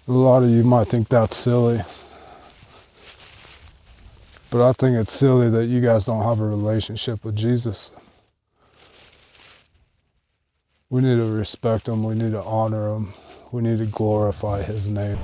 A lot of you might think that's silly, but I think it's silly that you guys don't have a relationship with Jesus. We need to respect him, we need to honor him, we need to glorify his name.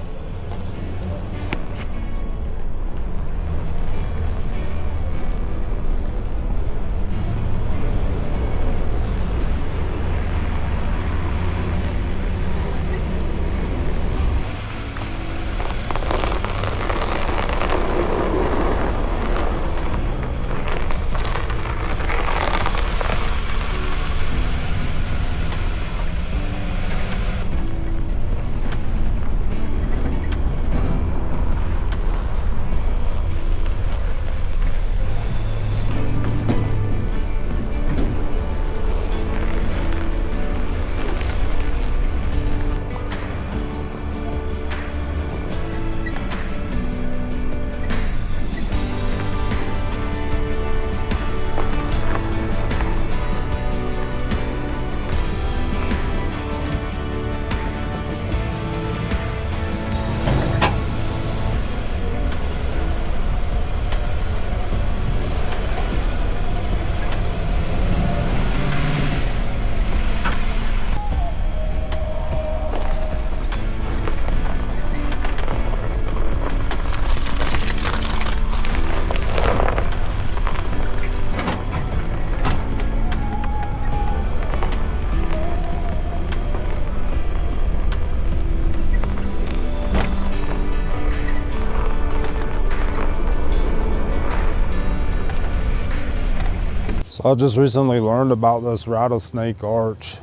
So I just recently learned about this Rattlesnake Arch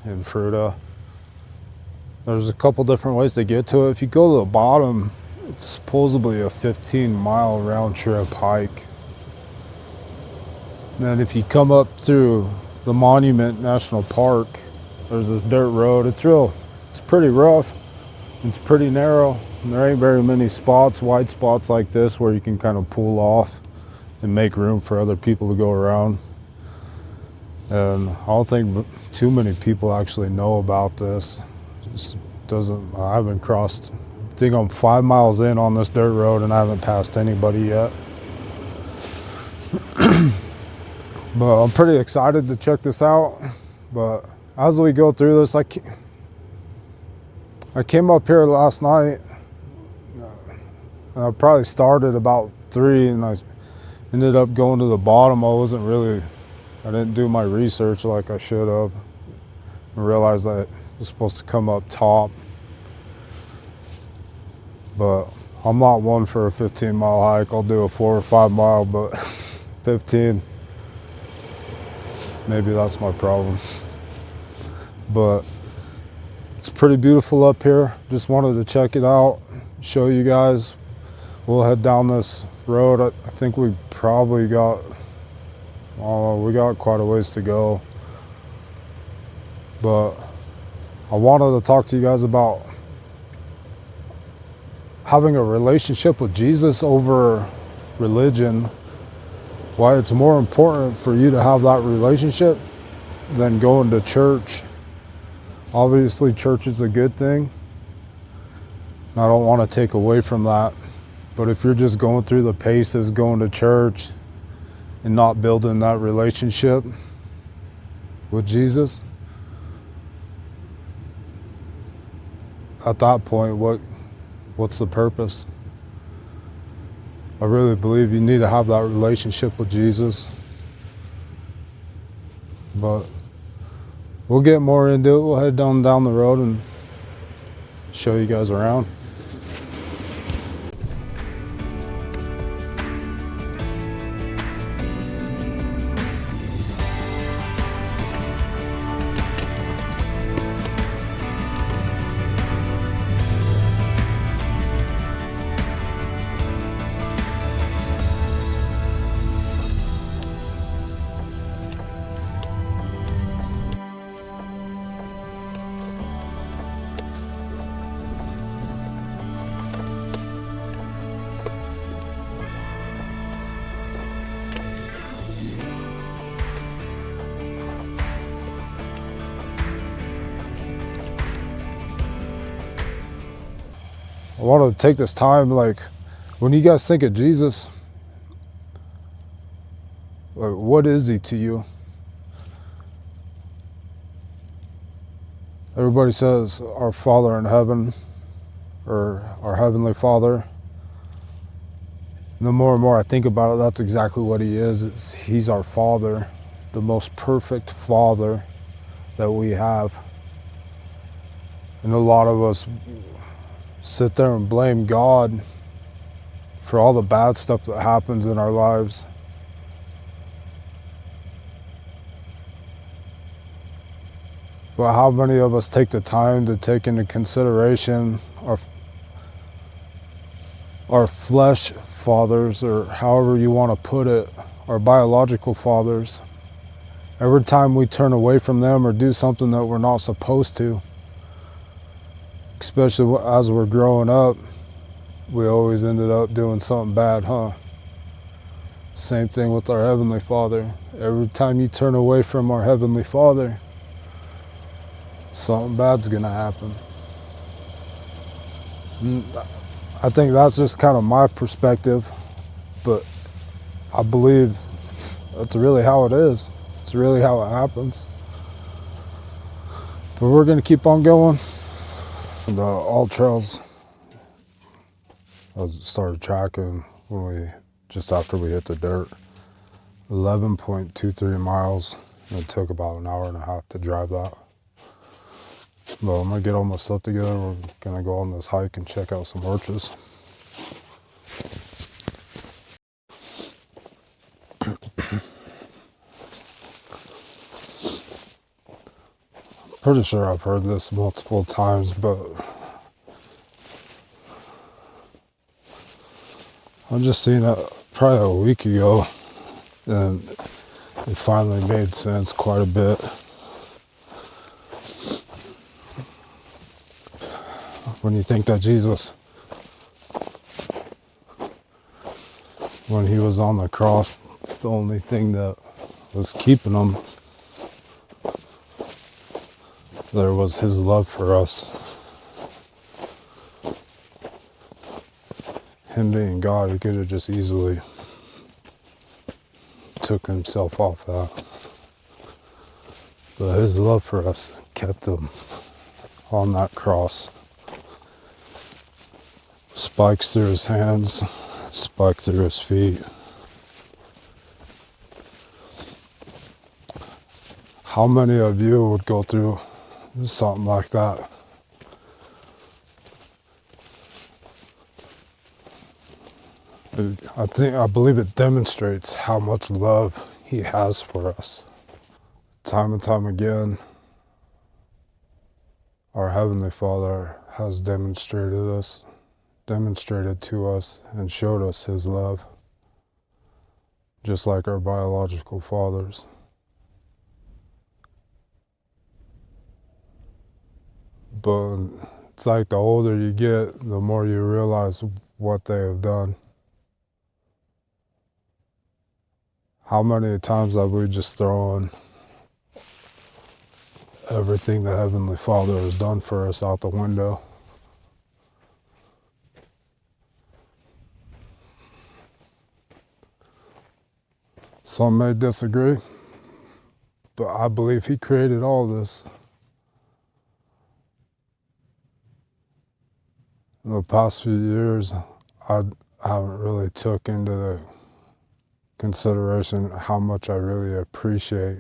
in Fruita. There's a couple different ways to get to it. If you go to the bottom, it's supposedly a 15-mile round trip hike. Then if you come up through the Monument National Park, there's this dirt road. It's pretty rough. It's pretty narrow. And there ain't very many spots, wide spots like this, where you can kind of pull off and make room for other people to go around. And I don't think too many people actually know about this. I haven't crossed, I think I'm 5 miles in on this dirt road and I haven't passed anybody yet. But I'm pretty excited to check this out. But as we go through this, I came up here last night and I probably started about 3 and I ended up going to the bottom. I didn't do my research like I should have. I realized I was supposed to come up top. But I'm not one for a 15-mile hike. I'll do a 4 or 5 mile, but 15, maybe that's my problem. But it's pretty beautiful up here. Just wanted to check it out, show you guys. We'll head down this road. I think we probably got quite a ways to go. But I wanted to talk to you guys about having a relationship with Jesus over religion, why it's more important for you to have that relationship than going to church. Obviously, church is a good thing. I don't want to take away from that. But if you're just going through the paces, going to church, and not building that relationship with Jesus, at that point, what's the purpose? I really believe you need to have that relationship with Jesus. But we'll get more into it. We'll head down the road and show you guys around. I want to take this time, like, when you guys think of Jesus, like, what is he to you? Everybody says our Father in heaven, or our Heavenly Father. And the more and more I think about it, that's exactly what he is. He's our Father, the most perfect Father that we have. And a lot of us sit there and blame God for all the bad stuff that happens in our lives. But how many of us take the time to take into consideration our flesh fathers, or however you want to put it, our biological fathers? Every time we turn away from them or do something that we're not supposed to, especially as we're growing up, we always ended up doing something bad, huh? Same thing with our Heavenly Father. Every time you turn away from our Heavenly Father, something bad's gonna happen. And I think that's just kind of my perspective, but I believe that's really how it is. It's really how it happens. But we're gonna keep on going. And all trails, I started tracking just after we hit the dirt. 11.23 miles, and it took about an hour and a half to drive that. But I'm gonna get all my stuff together. We're gonna go on this hike and check out some arches. Pretty sure I've heard this multiple times, but I've just seen it probably a week ago, and it finally made sense quite a bit. When you think that Jesus, when he was on the cross, the only thing that was keeping him there was his love for us. Him being God, he could have just easily took himself off that. But his love for us kept him on that cross. Spikes through his hands, spike through his feet. How many of you would go through something like that? I believe it demonstrates how much love he has for us. Time and time again, our Heavenly Father has demonstrated to us and showed us his love, just like our biological fathers. But it's like the older you get, the more you realize what they have done. How many times have we just thrown everything the Heavenly Father has done for us out the window? Some may disagree, but I believe he created all this. In the past few years, I haven't really took into the consideration how much I really appreciate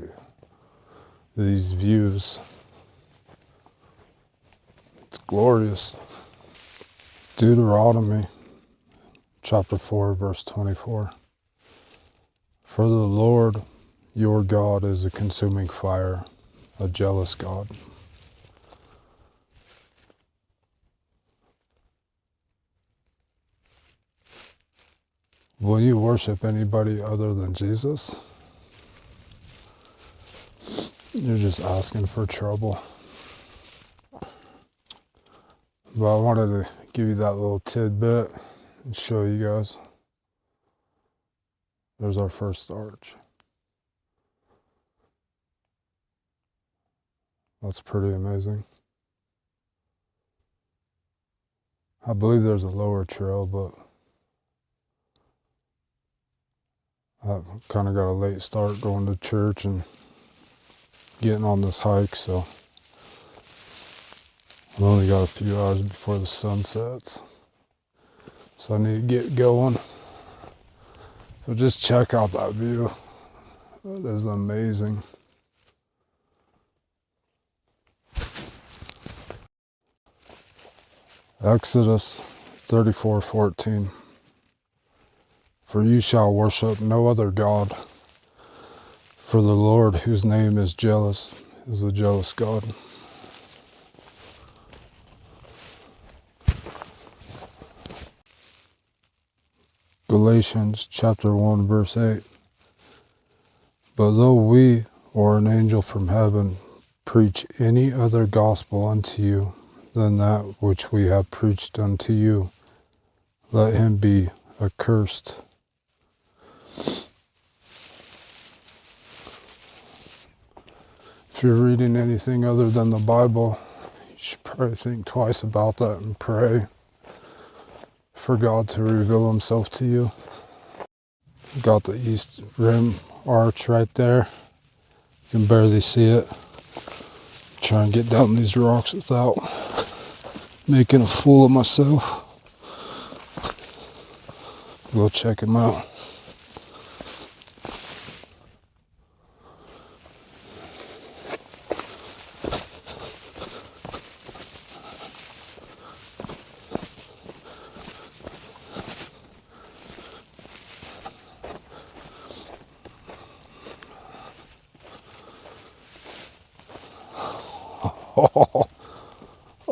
these views. It's glorious. Deuteronomy chapter 4, verse 24. For the Lord your God is a consuming fire, a jealous God. Will you worship anybody other than Jesus? You're just asking for trouble. But I wanted to give you that little tidbit and show you guys. There's our first arch. That's pretty amazing. I believe there's a lower trail, but I kind of got a late start going to church and getting on this hike, so I've only got a few hours before the sun sets. So I need to get going. But just check out that view. That is amazing. Exodus 34:14. For you shall worship no other God, for the Lord, whose name is jealous, is a jealous God. Galatians chapter 1 verse 8. But though we or an angel from heaven preach any other gospel unto you than that which we have preached unto you, let him be accursed. If you're reading anything other than the Bible, you should probably think twice about that and pray for God to reveal himself to you. Got the east rim arch right there. You can barely see it. Try and get down these rocks without making a fool of myself. Go check him out.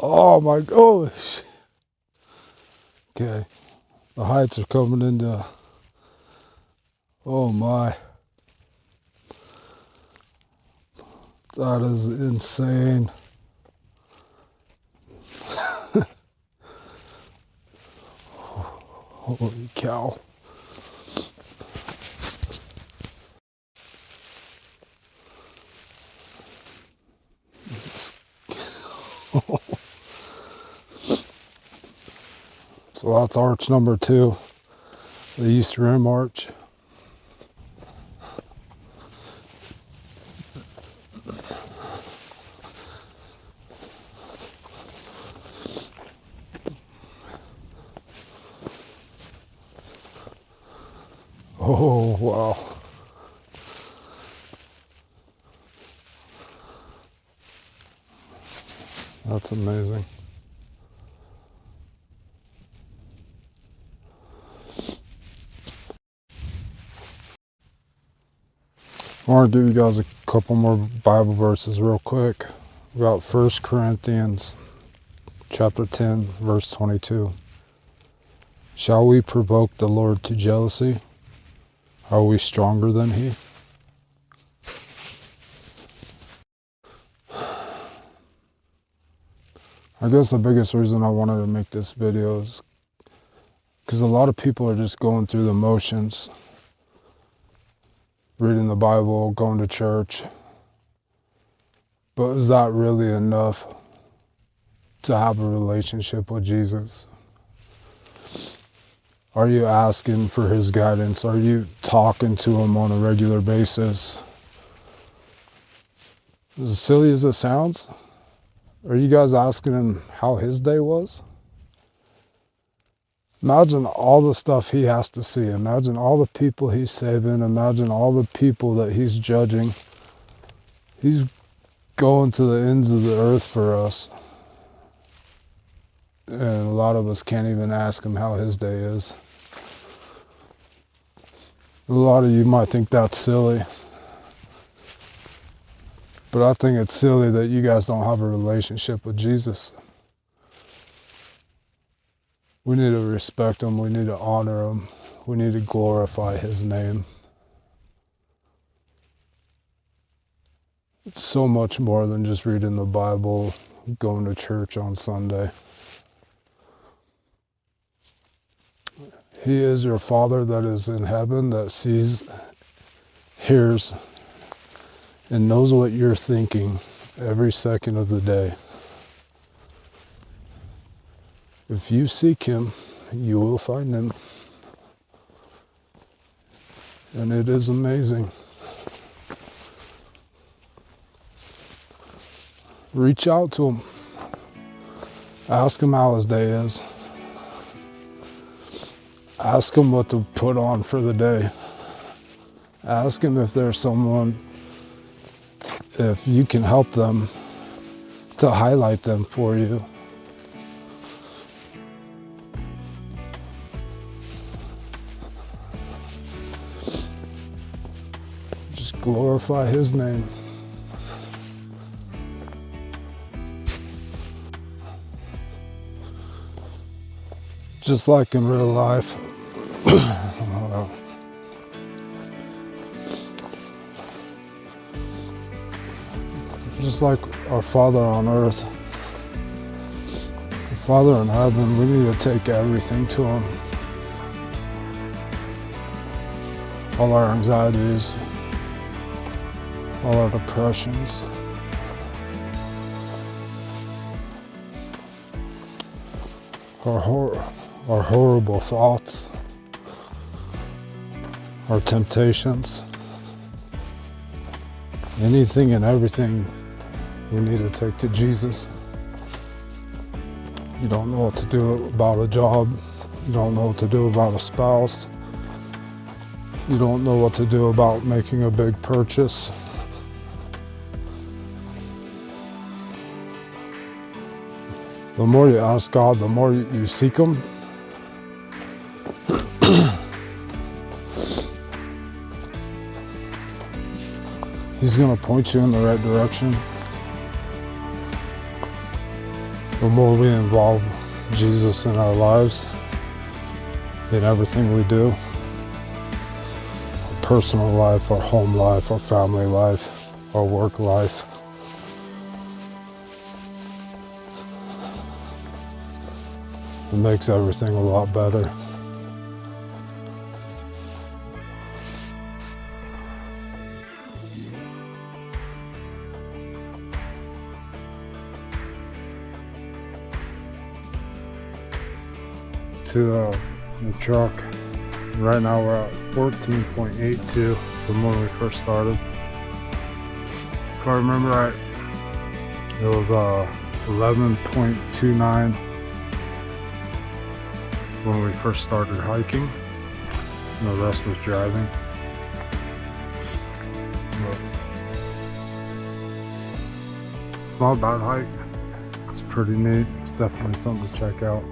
Oh my gosh. Okay. The heights are coming into, oh my. That is insane. Holy cow. So that's arch number 2, the East Rim Arch. Oh, wow. That's amazing. I want to give you guys a couple more Bible verses real quick. We got 1 Corinthians chapter 10, verse 22. Shall we provoke the Lord to jealousy? Are we stronger than he? I guess the biggest reason I wanted to make this video is because a lot of people are just going through the motions, reading the Bible, going to church. But is that really enough to have a relationship with Jesus? Are you asking for his guidance? Are you talking to him on a regular basis? As silly as it sounds, are you guys asking him how his day was? Imagine all the stuff he has to see. Imagine all the people he's saving. Imagine all the people that he's judging. He's going to the ends of the earth for us. And a lot of us can't even ask him how his day is. A lot of you might think that's silly. But I think it's silly that you guys don't have a relationship with Jesus. We need to respect him. We need to honor him. We need to glorify his name. It's so much more than just reading the Bible, going to church on Sunday. He is your Father that is in heaven, that sees, hears, and knows what you're thinking every second of the day. If you seek him, you will find him. And it is amazing. Reach out to him. Ask him how his day is. Ask him what to put on for the day. Ask him if there's someone, if you can help them, to highlight them for you. Just glorify his name. Just like in real life. Just like our Father on earth, our Father in heaven, we need to take everything to him. All our anxieties, all our depressions, our horrible thoughts, our temptations, anything and everything we need to take to Jesus. You don't know what to do about a job. You don't know what to do about a spouse. You don't know what to do about making a big purchase. The more you ask God, the more you seek him, he's going to point you in the right direction. The more we involve Jesus in our lives, in everything we do, our personal life, our home life, our family life, our work life, it makes everything a lot better. To the truck. Right now we're at 14.82 from when we first started. If I remember right, it was 11.29 when we first started hiking, and the rest was driving. But it's not a bad hike. It's pretty neat. It's definitely something to check out.